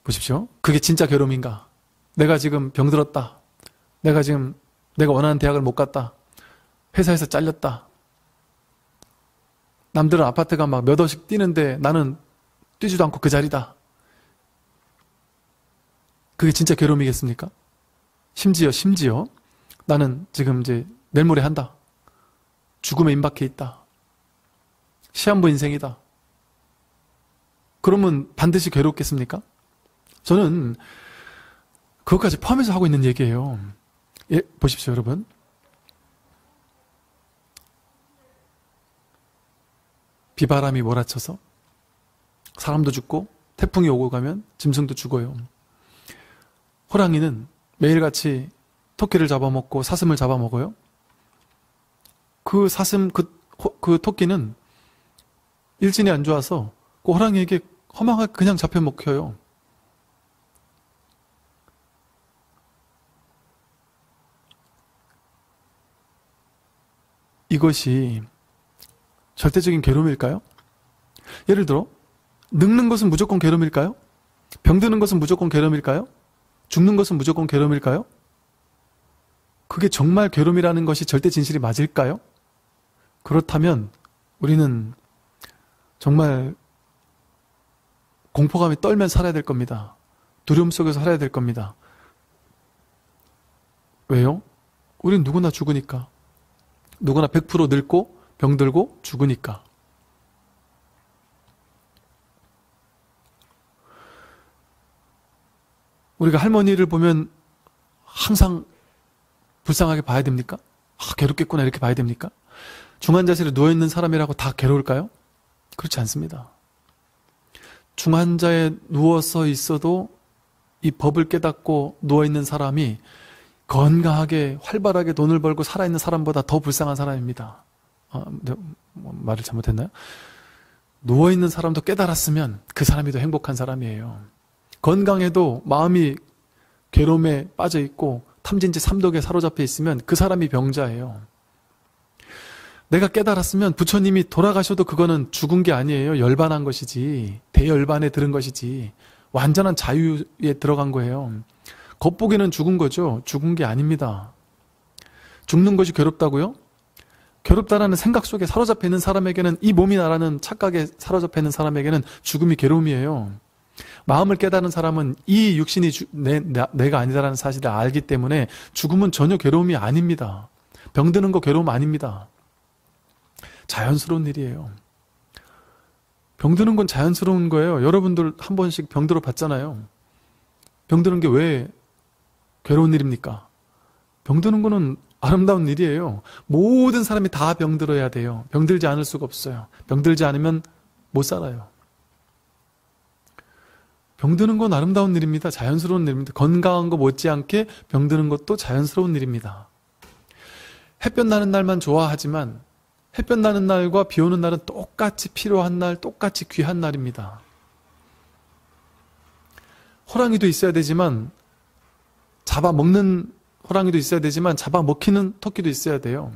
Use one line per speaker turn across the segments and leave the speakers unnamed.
보십시오. 그게 진짜 괴로움인가? 내가 지금 병들었다. 내가 원하는 대학을 못 갔다. 회사에서 잘렸다. 남들은 아파트가 막 몇 억씩 뛰는데 나는 뛰지도 않고 그 자리다. 그게 진짜 괴로움이겠습니까? 심지어 나는 지금 이제 내일 모레 한다. 죽음에 임박해 있다. 시한부 인생이다. 그러면 반드시 괴롭겠습니까? 저는 그것까지 포함해서 하고 있는 얘기예요. 예, 보십시오, 여러분. 비바람이 몰아쳐서 사람도 죽고 태풍이 오고 가면 짐승도 죽어요. 호랑이는 매일같이 토끼를 잡아먹고 사슴을 잡아먹어요. 그 토끼는 일진이 안 좋아서 그 호랑이에게 허망하게 그냥 잡혀먹혀요. 이것이 절대적인 괴로움일까요? 예를 들어 늙는 것은 무조건 괴로움일까요? 병드는 것은 무조건 괴로움일까요? 죽는 것은 무조건 괴로움일까요? 그게 정말 괴로움이라는 것이 절대 진실이 맞을까요? 그렇다면 우리는 정말 공포감에 떨면 살아야 될 겁니다. 두려움 속에서 살아야 될 겁니다. 왜요? 우린 누구나 죽으니까. 누구나 100% 늙고 병들고 죽으니까. 우리가 할머니를 보면 항상 불쌍하게 봐야 됩니까? 괴롭겠구나 이렇게 봐야 됩니까? 중환자실에 누워있는 사람이라고 다 괴로울까요? 그렇지 않습니다. 중환자에 누워서 있어도 이 법을 깨닫고 누워있는 사람이 건강하게 활발하게 돈을 벌고 살아있는 사람보다 더 불쌍한 사람입니다. 말을 잘못했나요? 누워있는 사람도 깨달았으면 그 사람이 더 행복한 사람이에요. 건강해도 마음이 괴로움에 빠져있고 탐진치 삼독에 사로잡혀 있으면 그 사람이 병자예요. 내가 깨달았으면 부처님이 돌아가셔도 그거는 죽은 게 아니에요. 열반한 것이지. 대열반에 들은 것이지. 완전한 자유에 들어간 거예요. 겉보기는 죽은 거죠. 죽은 게 아닙니다. 죽는 것이 괴롭다고요? 괴롭다라는 생각 속에 사로잡혀 있는 사람에게는, 이 몸이 나라는 착각에 사로잡혀 있는 사람에게는 죽음이 괴로움이에요. 마음을 깨달은 사람은 이 육신이 내가 아니다라는 사실을 알기 때문에 죽음은 전혀 괴로움이 아닙니다. 병드는 거 괴로움 아닙니다. 자연스러운 일이에요. 병드는 건 자연스러운 거예요. 여러분들 한 번씩 병들어 봤잖아요. 병드는 게 왜 괴로운 일입니까? 병드는 거는 아름다운 일이에요. 모든 사람이 다 병들어야 돼요. 병들지 않을 수가 없어요. 병들지 않으면 못 살아요. 병드는 건 아름다운 일입니다. 자연스러운 일입니다. 건강한 거 못지않게 병드는 것도 자연스러운 일입니다. 햇볕 나는 날만 좋아하지만 햇볕 나는 날과 비 오는 날은 똑같이 필요한 날, 똑같이 귀한 날입니다. 호랑이도 있어야 되지만 잡아먹는 호랑이도 있어야 되지만 잡아먹히는 토끼도 있어야 돼요.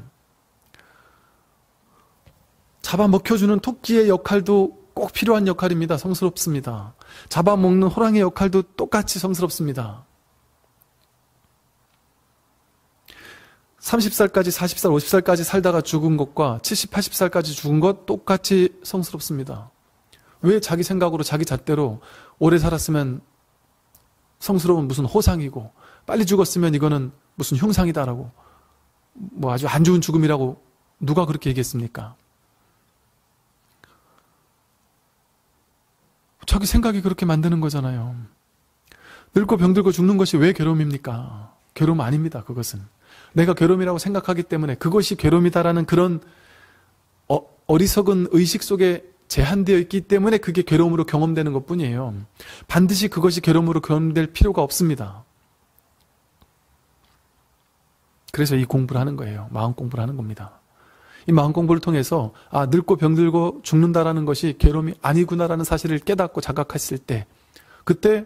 잡아먹혀주는 토끼의 역할도 꼭 필요한 역할입니다. 성스럽습니다. 잡아먹는 호랑이의 역할도 똑같이 성스럽습니다. 30살까지 40살, 50살까지 살다가 죽은 것과 70, 80살까지 죽은 것 똑같이 성스럽습니다. 왜 자기 생각으로 자기 잣대로 오래 살았으면 성스러운 무슨 호상이고 빨리 죽었으면 이거는 무슨 흉상이다라고 뭐 아주 안 좋은 죽음이라고 누가 그렇게 얘기했습니까? 자기 생각이 그렇게 만드는 거잖아요. 늙고 병들고 죽는 것이 왜 괴로움입니까? 괴로움 아닙니다. 그것은 내가 괴로움이라고 생각하기 때문에 그것이 괴로움이다라는 그런 어리석은 의식 속에 제한되어 있기 때문에 그게 괴로움으로 경험되는 것뿐이에요. 반드시 그것이 괴로움으로 경험될 필요가 없습니다. 그래서 이 공부를 하는 거예요. 마음 공부를 하는 겁니다. 이 마음 공부를 통해서 늙고 병들고 죽는다라는 것이 괴로움이 아니구나라는 사실을 깨닫고 자각했을 때 그때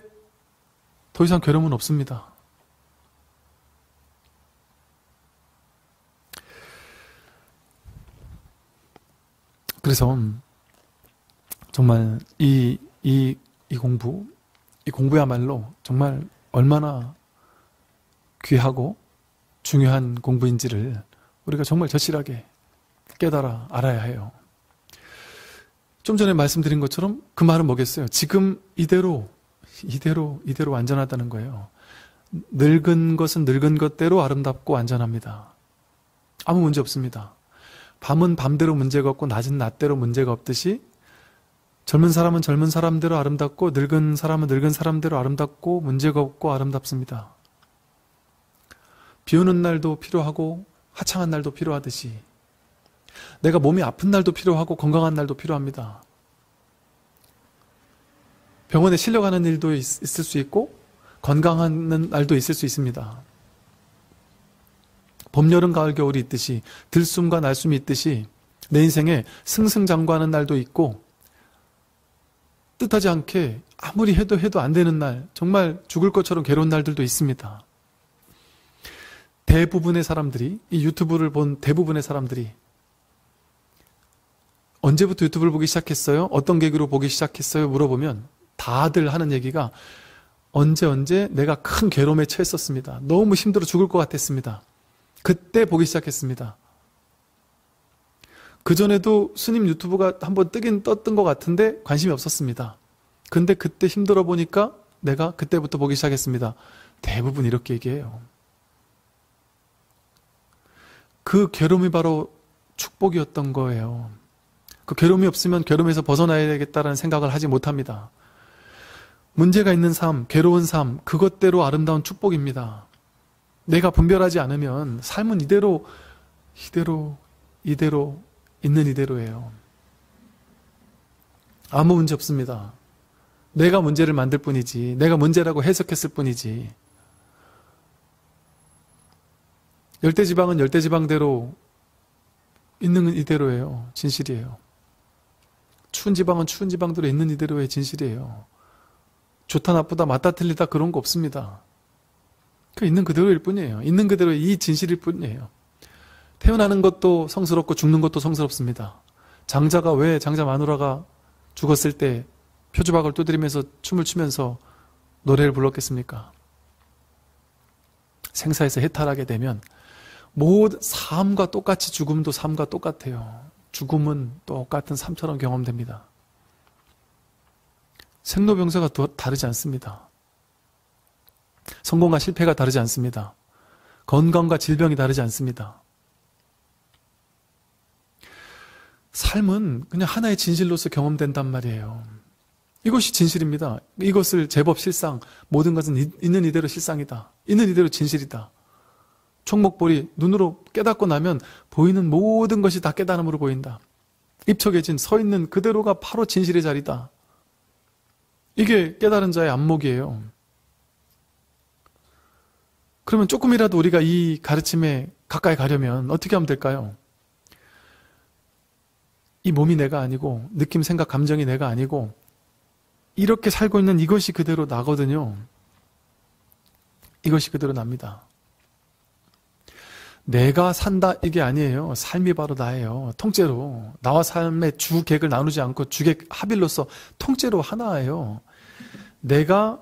더 이상 괴로움은 없습니다. 그래서 정말 이 공부, 이 공부야말로 정말 얼마나 귀하고 중요한 공부인지를 우리가 정말 절실하게 깨달아 알아야 해요. 좀 전에 말씀드린 것처럼 그 말은 뭐겠어요? 지금 이대로 안전하다는 거예요. 늙은 것은 늙은 것대로 아름답고 안전합니다. 아무 문제 없습니다. 밤은 밤대로 문제가 없고 낮은 낮대로 문제가 없듯이 젊은 사람은 젊은 사람대로 아름답고 늙은 사람은 늙은 사람대로 아름답고 문제가 없고 아름답습니다. 비 오는 날도 필요하고 화창한 날도 필요하듯이 내가 몸이 아픈 날도 필요하고 건강한 날도 필요합니다. 병원에 실려가는 일도 있을 수 있고 건강한 날도 있을 수 있습니다. 봄, 여름, 가을, 겨울이 있듯이 들숨과 날숨이 있듯이 내 인생에 승승장구하는 날도 있고 뜻하지 않게 아무리 해도 안 되는 날, 정말 죽을 것처럼 괴로운 날들도 있습니다. 대부분의 사람들이, 이 유튜브를 본 대부분의 사람들이 언제부터 유튜브를 보기 시작했어요? 어떤 계기로 보기 시작했어요? 물어보면 다들 하는 얘기가 언제 내가 큰 괴로움에 처했었습니다. 너무 힘들어 죽을 것 같았습니다. 그때 보기 시작했습니다. 그전에도 스님 유튜브가 한번 떴던 것 같은데 관심이 없었습니다. 근데 그때 힘들어 보니까 내가 그때부터 보기 시작했습니다. 대부분 이렇게 얘기해요. 그 괴로움이 바로 축복이었던 거예요. 그 괴로움이 없으면 괴로움에서 벗어나야 되겠다는 생각을 하지 못합니다. 문제가 있는 삶, 괴로운 삶, 그것대로 아름다운 축복입니다. 내가 분별하지 않으면 삶은 이대로 있는 이대로예요. 아무 문제 없습니다. 내가 문제를 만들 뿐이지, 내가 문제라고 해석했을 뿐이지. 열대지방은 열대지방대로 있는 이대로예요. 진실이에요. 추운 지방은 추운 지방대로 있는 이대로의 진실이에요. 좋다 나쁘다 맞다 틀리다 그런 거 없습니다. 그 있는 그대로일 뿐이에요. 있는 그대로의 이 진실일 뿐이에요. 태어나는 것도 성스럽고 죽는 것도 성스럽습니다. 장자 마누라가 죽었을 때 표주박을 두드리면서 춤을 추면서 노래를 불렀겠습니까? 생사에서 해탈하게 되면 모든 삶과 똑같이 죽음도 삶과 똑같아요. 죽음은 똑같은 삶처럼 경험됩니다. 생로병사가 다르지 않습니다. 성공과 실패가 다르지 않습니다. 건강과 질병이 다르지 않습니다. 삶은 그냥 하나의 진실로서 경험된단 말이에요. 이것이 진실입니다. 이것을 제법 실상, 모든 것은 있는 이대로 실상이다. 있는 이대로 진실이다. 총목볼이 눈으로 깨닫고 나면 보이는 모든 것이 다 깨달음으로 보인다. 입척해진 서 있는 그대로가 바로 진실의 자리다. 이게 깨달은 자의 안목이에요. 그러면 조금이라도 우리가 이 가르침에 가까이 가려면 어떻게 하면 될까요? 이 몸이 내가 아니고 느낌, 생각, 감정이 내가 아니고 이렇게 살고 있는 이것이 그대로 나거든요. 이것이 그대로 납니다. 내가 산다 이게 아니에요. 삶이 바로 나예요. 통째로 나와 삶의 주객을 나누지 않고 주객 합일로서 통째로 하나예요. 내가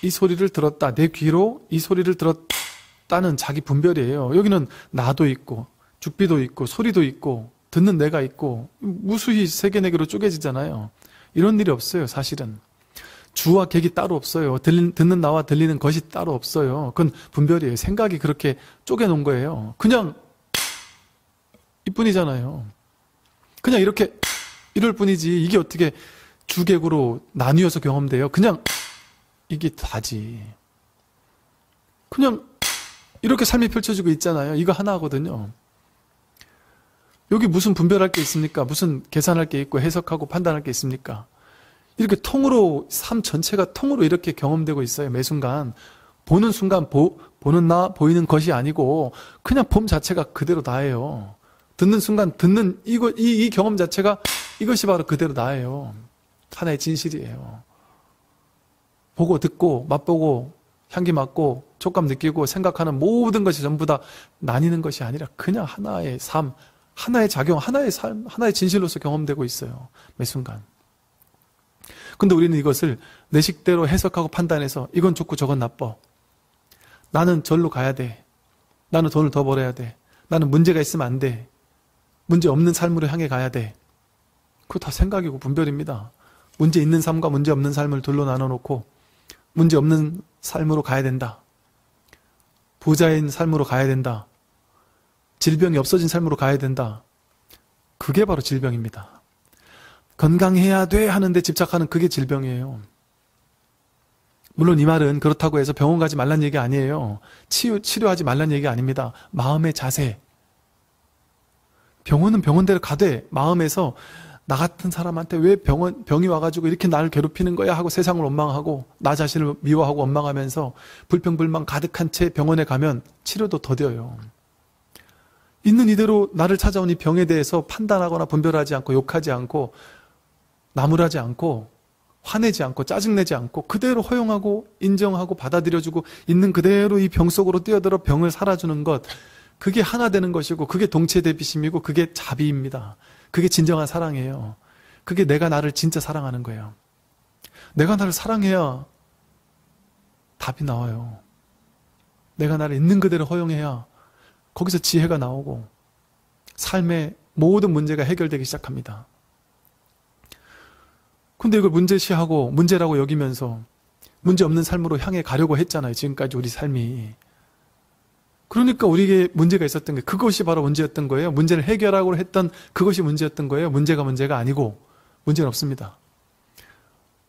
이 소리를 들었다. 내 귀로 이 소리를 들었다는 자기 분별이에요. 여기는 나도 있고 죽비도 있고 소리도 있고 듣는 내가 있고 무수히 세계 네 개로 쪼개지잖아요. 이런 일이 없어요. 사실은. 주와 객이 따로 없어요. 듣는 나와 들리는 것이 따로 없어요. 그건 분별이에요. 생각이 그렇게 쪼개놓은 거예요. 그냥 이뿐이잖아요. 그냥 이렇게 이럴 뿐이지 이게 어떻게 주객으로 나뉘어서 경험돼요. 그냥 이게 다지. 그냥 이렇게 삶이 펼쳐지고 있잖아요. 이거 하나거든요. 여기 무슨 분별할 게 있습니까? 무슨 계산할 게 있고 해석하고 판단할 게 있습니까? 이렇게 통으로 삶 전체가 통으로 이렇게 경험되고 있어요. 매 순간 보는 순간 보는 나 보이는 것이 아니고 그냥 봄 자체가 그대로 나예요. 듣는 순간 듣는 이 경험 자체가 이것이 바로 그대로 나예요. 하나의 진실이에요. 보고 듣고 맛보고 향기 맡고 촉감 느끼고 생각하는 모든 것이 전부 다 나뉘는 것이 아니라 그냥 하나의 삶, 하나의 작용, 하나의 삶, 하나의 진실로서 경험되고 있어요. 매 순간. 근데 우리는 이것을 내 식대로 해석하고 판단해서 이건 좋고 저건 나빠. 나는 절로 가야 돼. 나는 돈을 더 벌어야 돼. 나는 문제가 있으면 안 돼. 문제 없는 삶으로 향해 가야 돼. 그거 다 생각이고 분별입니다. 문제 있는 삶과 문제 없는 삶을 둘로 나눠놓고 문제 없는 삶으로 가야 된다. 부자인 삶으로 가야 된다. 질병이 없어진 삶으로 가야 된다. 그게 바로 질병입니다. 건강해야 돼 하는데 집착하는 그게 질병이에요. 물론 이 말은 그렇다고 해서 병원 가지 말란 얘기 아니에요. 치료하지 말란 얘기 아닙니다. 마음의 자세. 병원은 병원대로 가되 마음에서 나 같은 사람한테 왜 병이 와가지고 이렇게 나를 괴롭히는 거야 하고 세상을 원망하고 나 자신을 미워하고 원망하면서 불평불만 가득한 채 병원에 가면 치료도 더뎌요. 있는 이대로 나를 찾아온 이 병에 대해서 판단하거나 분별하지 않고 욕하지 않고 나무라지 않고 화내지 않고 짜증내지 않고 그대로 허용하고 인정하고 받아들여주고 있는 그대로 이 병 속으로 뛰어들어 병을 살아주는 것, 그게 하나 되는 것이고 그게 동체대비심이고 그게 자비입니다. 그게 진정한 사랑이에요. 그게 내가 나를 진짜 사랑하는 거예요. 내가 나를 사랑해야 답이 나와요. 내가 나를 있는 그대로 허용해야 거기서 지혜가 나오고 삶의 모든 문제가 해결되기 시작합니다. 근데 이걸 문제시하고 문제라고 여기면서 문제 없는 삶으로 향해 가려고 했잖아요. 지금까지 우리 삶이. 그러니까 우리에게 문제가 있었던 게 그것이 바로 문제였던 거예요. 문제를 해결하고 했던 그것이 문제였던 거예요. 문제가 문제가 아니고 문제는 없습니다.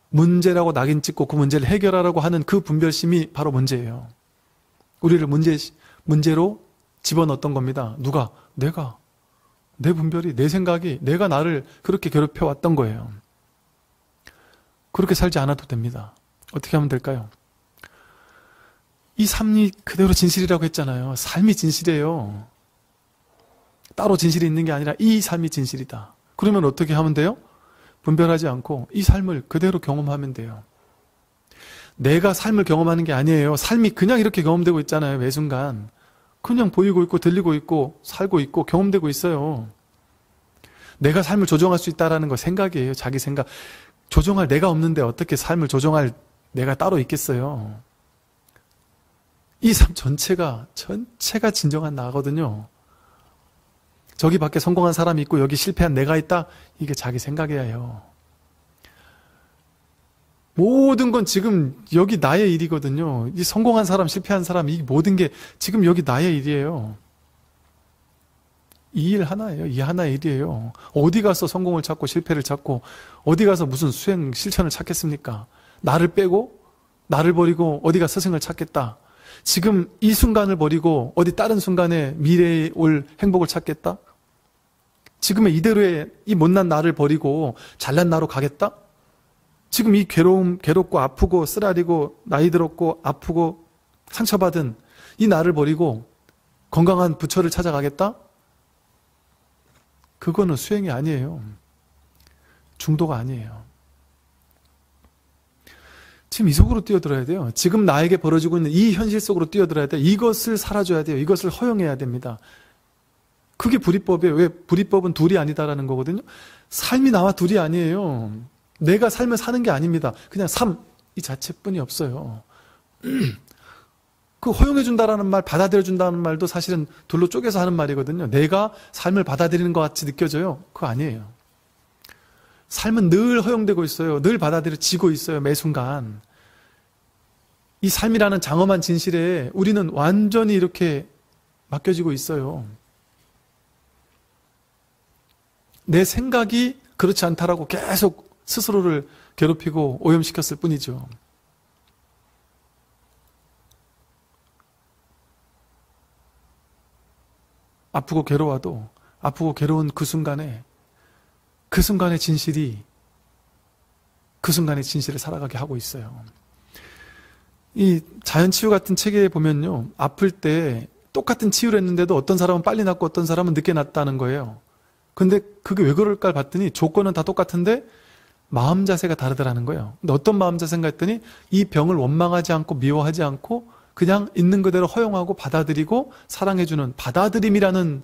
문제라고 낙인 찍고 그 문제를 해결하라고 하는 그 분별심이 바로 문제예요. 우리를 문제로 집어넣었던 겁니다. 누가? 내가. 내 분별이, 내 생각이, 내가 나를 그렇게 괴롭혀왔던 거예요. 그렇게 살지 않아도 됩니다. 어떻게 하면 될까요? 이 삶이 그대로 진실이라고 했잖아요. 삶이 진실이에요. 따로 진실이 있는 게 아니라 이 삶이 진실이다. 그러면 어떻게 하면 돼요? 분별하지 않고 이 삶을 그대로 경험하면 돼요. 내가 삶을 경험하는 게 아니에요. 삶이 그냥 이렇게 경험되고 있잖아요. 매 순간. 그냥 보이고 있고 들리고 있고 살고 있고 경험되고 있어요. 내가 삶을 조정할 수 있다는 거 생각이에요. 자기 생각. 조정할 내가 없는데 어떻게 삶을 조정할 내가 따로 있겠어요. 이 삶 전체가 진정한 나거든요. 저기 밖에 성공한 사람이 있고 여기 실패한 내가 있다. 이게 자기 생각이에요. 모든 건 지금 여기 나의 일이거든요. 이 성공한 사람, 실패한 사람, 이 모든 게 지금 여기 나의 일이에요. 이 일 하나예요. 이 하나의 일이에요. 어디 가서 성공을 찾고 실패를 찾고 어디 가서 무슨 수행, 실천을 찾겠습니까? 나를 빼고 나를 버리고 어디가 스승을 찾겠다. 지금 이 순간을 버리고 어디 다른 순간에 미래에 올 행복을 찾겠다? 지금의 이대로의 이 못난 나를 버리고 잘난 나로 가겠다? 지금 이 괴롭고 아프고 쓰라리고 나이 들었고 아프고 상처받은 이 나를 버리고 건강한 부처를 찾아가겠다? 그거는 수행이 아니에요. 중도가 아니에요. 지금 이 속으로 뛰어들어야 돼요. 지금 나에게 벌어지고 있는 이 현실 속으로 뛰어들어야 돼요. 이것을 살아줘야 돼요. 이것을 허용해야 됩니다. 그게 불이법이에요. 왜? 불이법은 둘이 아니다라는 거거든요. 삶이 나와 둘이 아니에요. 내가 삶을 사는 게 아닙니다. 그냥 삶 이 자체뿐이 없어요. 그 허용해준다라는 말, 받아들여준다는 말도 사실은 둘로 쪼개서 하는 말이거든요. 내가 삶을 받아들이는 것 같이 느껴져요. 그거 아니에요. 삶은 늘 허용되고 있어요. 늘 받아들여지고 있어요. 매 순간. 이 삶이라는 장엄한 진실에 우리는 완전히 이렇게 맡겨지고 있어요. 내 생각이 그렇지 않다라고 계속 스스로를 괴롭히고 오염시켰을 뿐이죠. 아프고 괴로워도 아프고 괴로운 그 순간의 진실이 그 순간의 진실을 살아가게 하고 있어요. 이 자연치유 같은 책에 보면요. 아플 때 똑같은 치유를 했는데도 어떤 사람은 빨리 낫고 어떤 사람은 늦게 낫다는 거예요. 근데 그게 왜 그럴까 봤더니 조건은 다 똑같은데 마음 자세가 다르더라는 거예요. 근데 어떤 마음 자세인가 했더니 이 병을 원망하지 않고 미워하지 않고 그냥 있는 그대로 허용하고 받아들이고 사랑해주는 받아들임이라는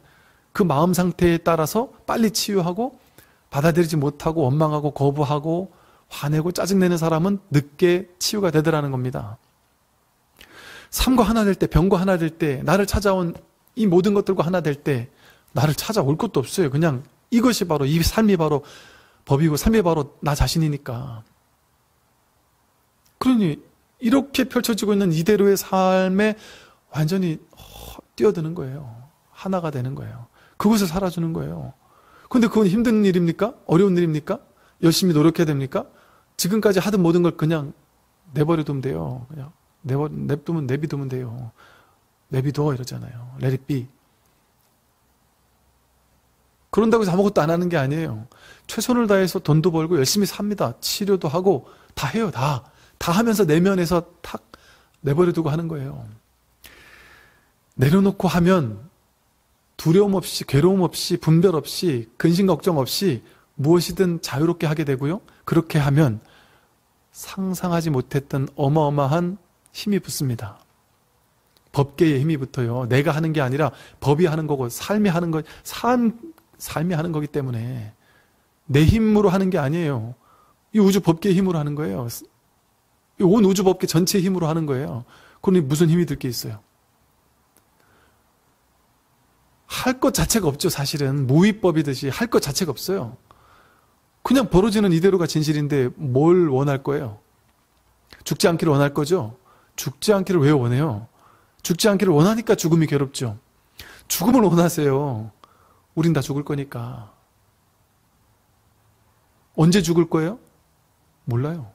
그 마음 상태에 따라서 빨리 치유하고 받아들이지 못하고 원망하고 거부하고 화내고 짜증내는 사람은 늦게 치유가 되더라는 겁니다. 삶과 하나 될 때, 병과 하나 될 때, 나를 찾아온 이 모든 것들과 하나 될 때 나를 찾아올 것도 없어요. 그냥 이것이 바로, 이 삶이 바로 법이고 삶이 바로 나 자신이니까. 그러니 이렇게 펼쳐지고 있는 이대로의 삶에 완전히 뛰어드는 거예요. 하나가 되는 거예요. 그것을 살아주는 거예요. 근데 그건 힘든 일입니까? 어려운 일입니까? 열심히 노력해야 됩니까? 지금까지 하던 모든 걸 그냥 내버려두면 돼요. 그냥 내비두면 돼요. 내비둬 이러잖아요. Let it be. 그런다고 해서 아무것도 안 하는 게 아니에요. 최선을 다해서 돈도 벌고 열심히 삽니다. 치료도 하고 다 해요. 다 하면서 내면에서 탁 내버려두고 하는 거예요. 내려놓고 하면 두려움 없이, 괴로움 없이, 분별 없이, 근심 걱정 없이 무엇이든 자유롭게 하게 되고요. 그렇게 하면 상상하지 못했던 어마어마한 힘이 붙습니다. 법계의 힘이 붙어요. 내가 하는 게 아니라 법이 하는 거고 삶이 하는 거, 삶이 하는 거기 때문에 내 힘으로 하는 게 아니에요. 이 우주 법계의 힘으로 하는 거예요. 이 온 우주 법계 전체의 힘으로 하는 거예요. 그러니 무슨 힘이 들 게 있어요? 할 것 자체가 없죠. 사실은 무위법이듯이 할 것 자체가 없어요. 그냥 벌어지는 이대로가 진실인데 뭘 원할 거예요? 죽지 않기를 원할 거죠? 죽지 않기를 왜 원해요? 죽지 않기를 원하니까 죽음이 괴롭죠. 죽음을 원하세요. 우린 다 죽을 거니까. 언제 죽을 거예요? 몰라요.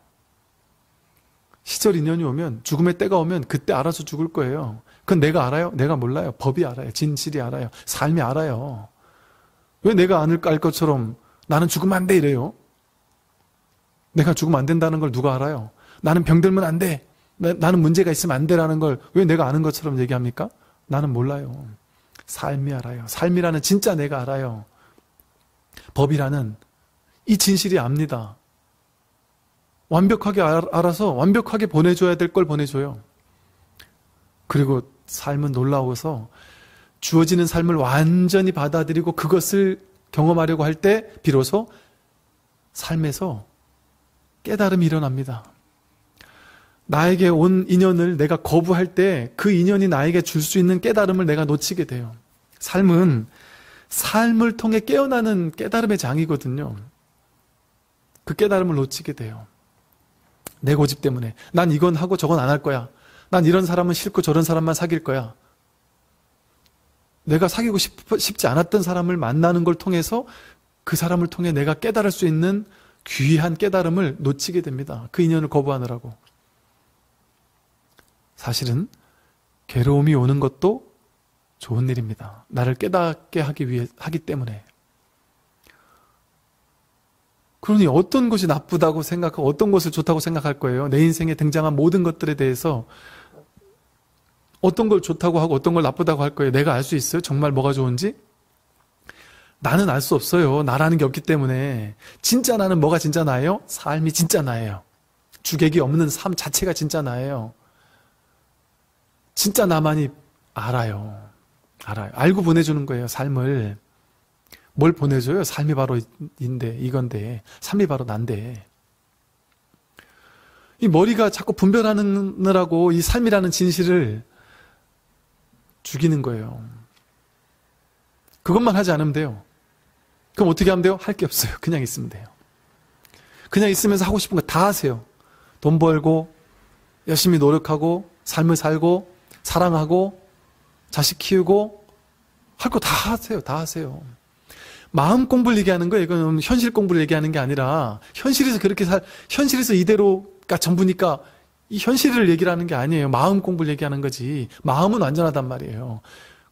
시절 인연이 오면, 죽음의 때가 오면 그때 알아서 죽을 거예요. 그건 내가 알아요? 내가 몰라요. 법이 알아요. 진실이 알아요. 삶이 알아요. 왜 내가 알 것처럼 나는 죽으면 안 돼 이래요? 내가 죽으면 안 된다는 걸 누가 알아요? 나는 병들면 안 돼. 나는 문제가 있으면 안 돼라는 걸 왜 내가 아는 것처럼 얘기합니까? 나는 몰라요. 삶이 알아요. 삶이라는 진짜 내가 알아요. 법이라는 이 진실이 압니다. 완벽하게 알아서 완벽하게 보내줘야 될 걸 보내줘요. 그리고 삶은 놀라워서 주어지는 삶을 완전히 받아들이고 그것을 경험하려고 할 때 비로소 삶에서 깨달음이 일어납니다. 나에게 온 인연을 내가 거부할 때 그 인연이 나에게 줄 수 있는 깨달음을 내가 놓치게 돼요. 삶은 삶을 통해 깨어나는 깨달음의 장이거든요. 그 깨달음을 놓치게 돼요. 내 고집 때문에. 난 이건 하고 저건 안 할 거야. 난 이런 사람은 싫고 저런 사람만 사귈 거야. 내가 사귀고 싶지 않았던 사람을 만나는 걸 통해서 그 사람을 통해 내가 깨달을 수 있는 귀한 깨달음을 놓치게 됩니다. 그 인연을 거부하느라고. 사실은 괴로움이 오는 것도 좋은 일입니다. 나를 깨닫게 하기 때문에. 그러니 어떤 것이 나쁘다고 생각하고 어떤 것을 좋다고 생각할 거예요. 내 인생에 등장한 모든 것들에 대해서 어떤 걸 좋다고 하고 어떤 걸 나쁘다고 할 거예요. 내가 알 수 있어요? 정말 뭐가 좋은지? 나는 알 수 없어요. 나라는 게 없기 때문에. 진짜 나는 뭐가 진짜 나예요? 삶이 진짜 나예요. 주객이 없는 삶 자체가 진짜 나예요. 진짜 나만이 알아요. 알고 보내주는 거예요. 삶을. 뭘 보내줘요? 삶이 바로 이건데, 삶이 바로 난데. 이 머리가 자꾸 분별하느라고 이 삶이라는 진실을 죽이는 거예요. 그것만 하지 않으면 돼요. 그럼 어떻게 하면 돼요? 할 게 없어요. 그냥 있으면 돼요. 그냥 있으면서 하고 싶은 거 다 하세요. 돈 벌고, 열심히 노력하고, 삶을 살고, 사랑하고, 자식 키우고, 할 거 다 하세요. 다 하세요. 마음 공부를 얘기하는 거예요. 이건 현실 공부를 얘기하는 게 아니라 현실에서 현실에서 이대로가 전부니까 이 현실을 얘기를 하는 게 아니에요. 마음 공부를 얘기하는 거지. 마음은 완전하단 말이에요.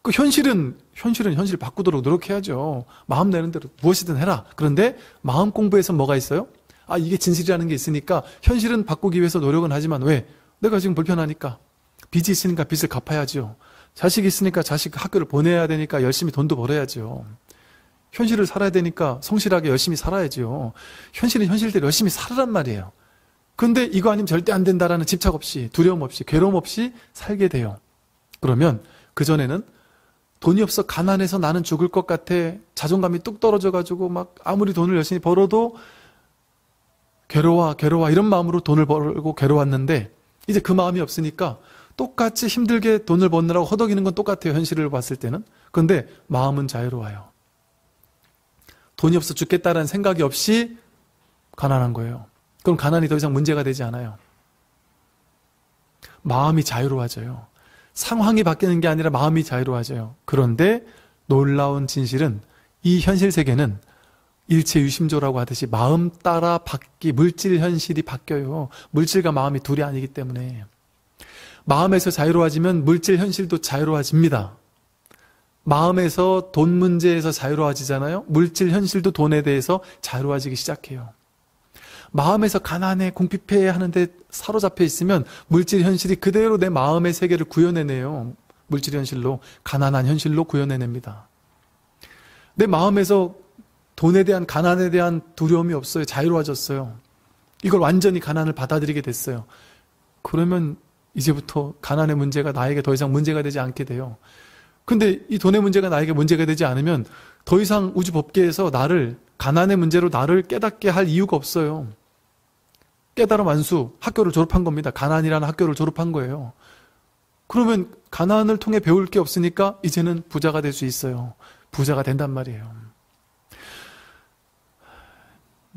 그 현실은 현실 바꾸도록 노력해야죠. 마음 내는 대로 무엇이든 해라. 그런데 마음 공부에서 뭐가 있어요? 아, 이게 진실이라는 게 있으니까 현실은 바꾸기 위해서 노력은 하지만 왜? 내가 지금 불편하니까. 빚이 있으니까 빚을 갚아야죠. 자식이 있으니까 자식 학교를 보내야 되니까 열심히 돈도 벌어야죠. 현실을 살아야 되니까 성실하게 열심히 살아야죠. 현실은 현실대로 열심히 살아란 말이에요. 근데 이거 아니면 절대 안 된다라는 집착 없이, 두려움 없이, 괴로움 없이 살게 돼요. 그러면 그전에는 돈이 없어 가난해서 나는 죽을 것 같아, 자존감이 뚝 떨어져가지고 막 아무리 돈을 열심히 벌어도 괴로워 이런 마음으로 돈을 벌고 괴로웠는데 이제 그 마음이 없으니까 똑같이 힘들게 돈을 버느라고 허덕이는 건 똑같아요. 현실을 봤을 때는. 그런데 마음은 자유로워요. 돈이 없어 죽겠다라는 생각이 없이 가난한 거예요. 그럼 가난이 더 이상 문제가 되지 않아요. 마음이 자유로워져요. 상황이 바뀌는 게 아니라 마음이 자유로워져요. 그런데 놀라운 진실은 이 현실 세계는 일체 유심조라고 하듯이 마음 따라 물질 현실이 바뀌어요. 물질과 마음이 둘이 아니기 때문에. 마음에서 자유로워지면 물질 현실도 자유로워집니다. 마음에서 돈 문제에서 자유로워지잖아요. 물질 현실도 돈에 대해서 자유로워지기 시작해요. 마음에서 가난해, 궁핍해 하는데 사로잡혀 있으면 물질 현실이 그대로 내 마음의 세계를 구현해내요. 물질 현실로, 가난한 현실로 구현해냅니다. 내 마음에서 돈에 대한, 가난에 대한 두려움이 없어요. 자유로워졌어요. 이걸 완전히 가난을 받아들이게 됐어요. 그러면 이제부터 가난의 문제가 나에게 더 이상 문제가 되지 않게 돼요. 근데 이 돈의 문제가 나에게 문제가 되지 않으면 더 이상 우주 법계에서 가난의 문제로 나를 깨닫게 할 이유가 없어요. 깨달음 완수, 학교를 졸업한 겁니다. 가난이라는 학교를 졸업한 거예요. 그러면 가난을 통해 배울 게 없으니까 이제는 부자가 될 수 있어요. 부자가 된단 말이에요.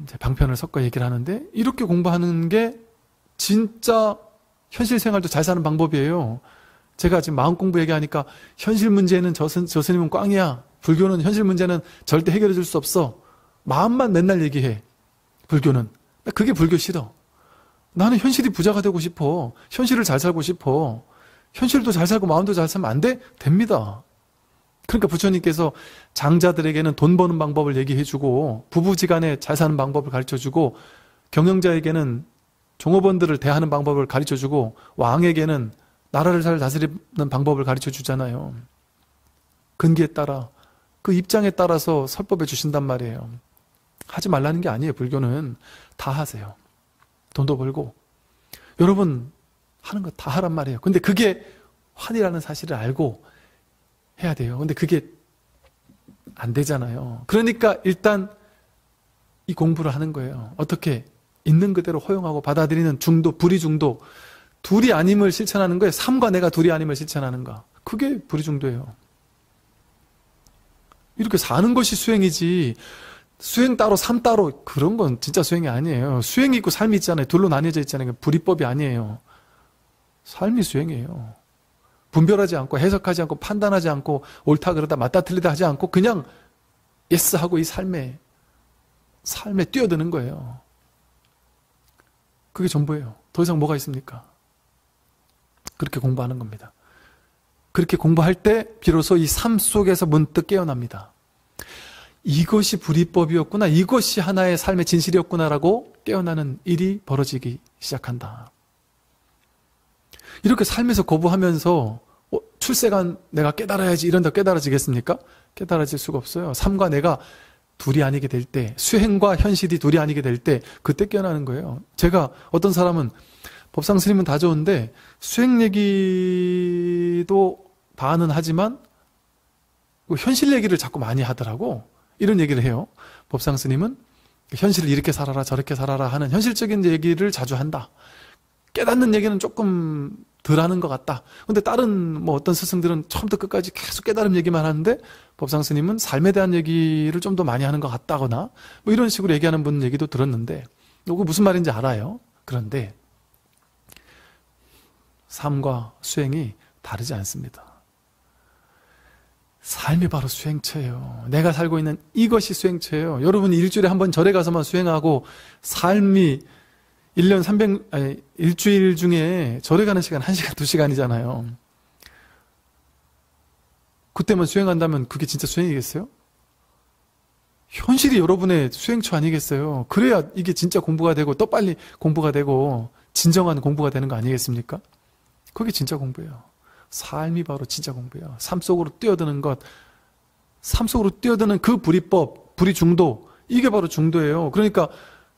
이제 방편을 섞어 얘기를 하는데 이렇게 공부하는 게 진짜 현실 생활도 잘 사는 방법이에요. 제가 지금 마음 공부 얘기하니까 현실 문제는 저 스님은 꽝이야. 불교는 현실 문제는 절대 해결해 줄 수 없어. 마음만 맨날 얘기해. 불교는. 그게 불교 싫어. 나는 현실이 부자가 되고 싶어. 현실을 잘 살고 싶어. 현실도 잘 살고 마음도 잘 살면 안 돼? 됩니다. 그러니까 부처님께서 장자들에게는 돈 버는 방법을 얘기해주고 부부지간에 잘 사는 방법을 가르쳐주고 경영자에게는 종업원들을 대하는 방법을 가르쳐주고 왕에게는 나라를 잘 다스리는 방법을 가르쳐주잖아요. 근기에 따라 그 입장에 따라서 설법해 주신단 말이에요. 하지 말라는 게 아니에요. 불교는 다 하세요. 돈도 벌고 여러분 하는 거 다 하란 말이에요. 근데 그게 환이라는 사실을 알고 해야 돼요. 근데 그게 안 되잖아요. 그러니까 일단 이 공부를 하는 거예요. 어떻게 있는 그대로 허용하고 받아들이는 중도, 불이중도. 둘이 아님을 실천하는 거예요. 삶과 내가 둘이 아님을 실천하는가. 그게 불이중도예요. 이렇게 사는 것이 수행이지 수행 따로 삶 따로 그런 건 진짜 수행이 아니에요. 수행이 있고 삶이 있잖아요. 둘로 나뉘어져 있잖아요. 불이법이 아니에요. 삶이 수행이에요. 분별하지 않고 해석하지 않고 판단하지 않고 옳다 그러다 맞다 틀리다 하지 않고 그냥 예스 하고 이 삶에 뛰어드는 거예요. 그게 전부예요. 더 이상 뭐가 있습니까? 그렇게 공부하는 겁니다. 그렇게 공부할 때 비로소 이 삶 속에서 문득 깨어납니다. 이것이 불이법이었구나. 이것이 하나의 삶의 진실이었구나라고 깨어나는 일이 벌어지기 시작한다. 이렇게 삶에서 거부하면서 출세간 내가 깨달아야지 이런다 깨달아지겠습니까? 깨달아질 수가 없어요. 삶과 내가 둘이 아니게 될 때, 수행과 현실이 둘이 아니게 될 때 그때 깨어나는 거예요. 제가 어떤 사람은 법상 스님은 다 좋은데 수행 얘기도 반은 하지만 현실 얘기를 자꾸 많이 하더라고. 이런 얘기를 해요. 법상 스님은 현실을 이렇게 살아라 저렇게 살아라 하는 현실적인 얘기를 자주 한다. 깨닫는 얘기는 조금 덜 하는 것 같다. 근데 다른 어떤 스승들은 처음부터 끝까지 계속 깨달음 얘기만 하는데 법상 스님은 삶에 대한 얘기를 좀 더 많이 하는 것 같다거나 이런 식으로 얘기하는 분 얘기도 들었는데 이거 무슨 말인지 알아요. 그런데 삶과 수행이 다르지 않습니다. 삶이 바로 수행처예요. 내가 살고 있는 이것이 수행처예요. 여러분이 일주일에 한 번 절에 가서만 수행하고 삶이 1년 일주일 중에 절에 가는 시간 1시간, 2시간이잖아요. 그때만 수행한다면 그게 진짜 수행이겠어요? 현실이 여러분의 수행처 아니겠어요? 그래야 이게 진짜 공부가 되고 또 빨리 공부가 되고 진정한 공부가 되는 거 아니겠습니까? 그게 진짜 공부예요. 삶이 바로 진짜 공부예요. 삶 속으로 뛰어드는 것, 삶 속으로 뛰어드는 그 불이법, 불이중도, 이게 바로 중도예요. 그러니까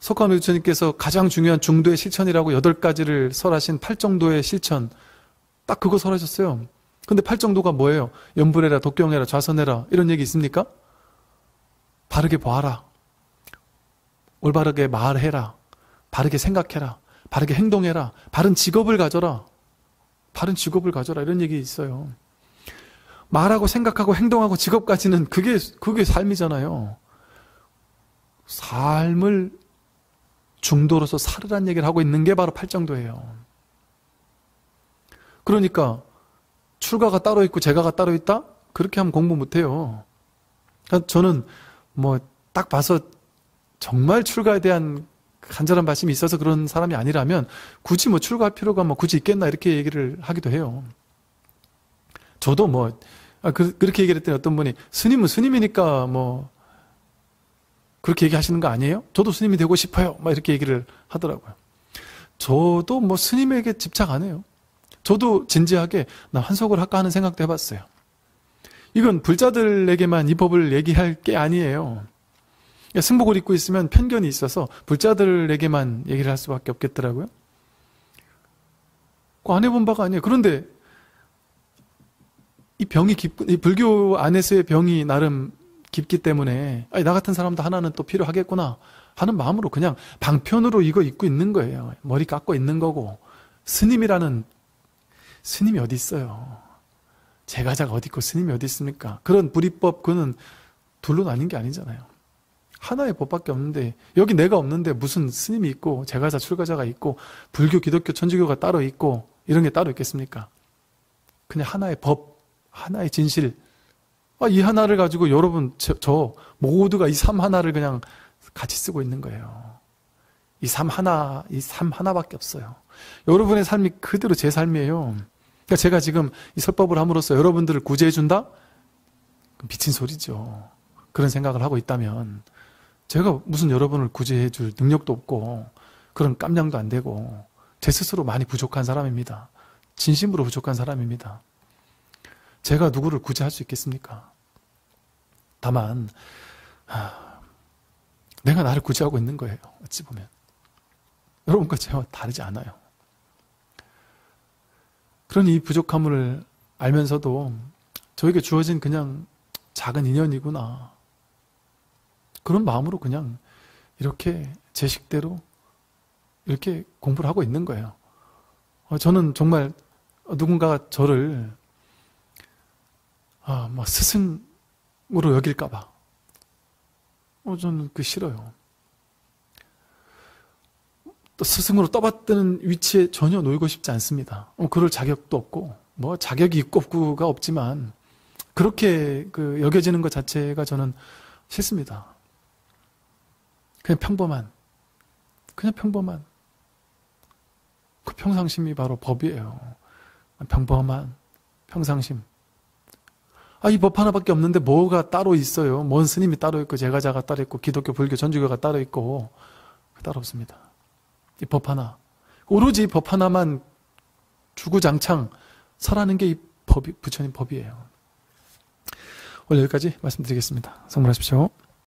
석가모니 부처님께서 가장 중요한 중도의 실천이라고 8가지를 설하신 8정도의 실천, 딱 그거 설하셨어요. 근데 8정도가 뭐예요? 염불해라, 독경해라, 좌선해라 이런 얘기 있습니까? 바르게 봐라, 올바르게 말해라, 바르게 생각해라. 바르게 행동해라. 바른 직업을 가져라. 바른 직업을 가져라. 이런 얘기 있어요. 말하고 생각하고 행동하고 직업까지는 그게 삶이잖아요. 삶을 중도로서 살으란 얘기를 하고 있는 게 바로 팔정도예요. 그러니까 출가가 따로 있고 재가가 따로 있다? 그렇게 하면 공부 못해요. 저는 딱 봐서 정말 출가에 대한 간절한 말씀이 있어서 그런 사람이 아니라면 굳이 출가할 필요가 굳이 있겠나 이렇게 얘기를 하기도 해요. 저도 그렇게 얘기를 했더니 어떤 분이 스님은 스님이니까 그렇게 얘기하시는 거 아니에요? 저도 스님이 되고 싶어요. 이렇게 얘기를 하더라고요. 저도 스님에게 집착 안 해요. 저도 진지하게 나 한석을 할까 하는 생각도 해봤어요. 이건 불자들에게만 이 법을 얘기할 게 아니에요. 승복을 입고 있으면 편견이 있어서 불자들에게만 얘기를 할 수밖에 없겠더라고요. 안 해본 바가 아니에요. 그런데 이 불교 안에서의 병이 나름 깊기 때문에 나 같은 사람도 하나는 또 필요하겠구나 하는 마음으로 그냥 방편으로 이거 입고 있는 거예요. 머리 깎고 있는 거고. 스님이 어디 있어요. 제가자가 어디 있고 스님이 어디 있습니까? 그런 불이법 그는 둘로 나뉜 게 아니잖아요. 하나의 법밖에 없는데 여기 내가 없는데 무슨 스님이 있고 제가자 출가자가 있고 불교 기독교 천주교가 따로 있고 이런 게 따로 있겠습니까? 그냥 하나의 법, 하나의 진실. 이 하나를 가지고 여러분 저 모두가 이 삶 하나를 그냥 같이 쓰고 있는 거예요. 이 삶 하나밖에 없어요. 여러분의 삶이 그대로 제 삶이에요. 그러니까 제가 지금 이 설법을 함으로써 여러분들을 구제해 준다? 미친 소리죠. 그런 생각을 하고 있다면 제가 무슨 여러분을 구제해 줄 능력도 없고 그런 깜냥도 안 되고 제 스스로 많이 부족한 사람입니다. 진심으로 부족한 사람입니다. 제가 누구를 구제할 수 있겠습니까? 다만 내가 나를 구제하고 있는 거예요. 어찌 보면 여러분과 제가 다르지 않아요. 그런 이 부족함을 알면서도 저에게 주어진 그냥 작은 인연이구나. 그런 마음으로 그냥 이렇게 제 식대로 이렇게 공부를 하고 있는 거예요. 저는 정말 누군가가 저를 스승으로 여길까봐 저는 싫어요. 또 스승으로 떠받드는 위치에 전혀 놓이고 싶지 않습니다. 그럴 자격도 없고 자격이 있고 없고가 없지만 그렇게 여겨지는 것 자체가 저는 싫습니다. 그냥 평범한 그 평상심이 바로 법이에요. 평범한 평상심. 이 법 하나밖에 없는데 뭐가 따로 있어요? 뭔 스님이 따로 있고 제가자가 따로 있고 기독교, 불교, 천주교가 따로 있고 따로 없습니다. 이 법 하나. 오로지 법 하나만 주구장창 설하는 게 이 법이 부처님 법이에요. 오늘 여기까지 말씀드리겠습니다. 성불하십시오.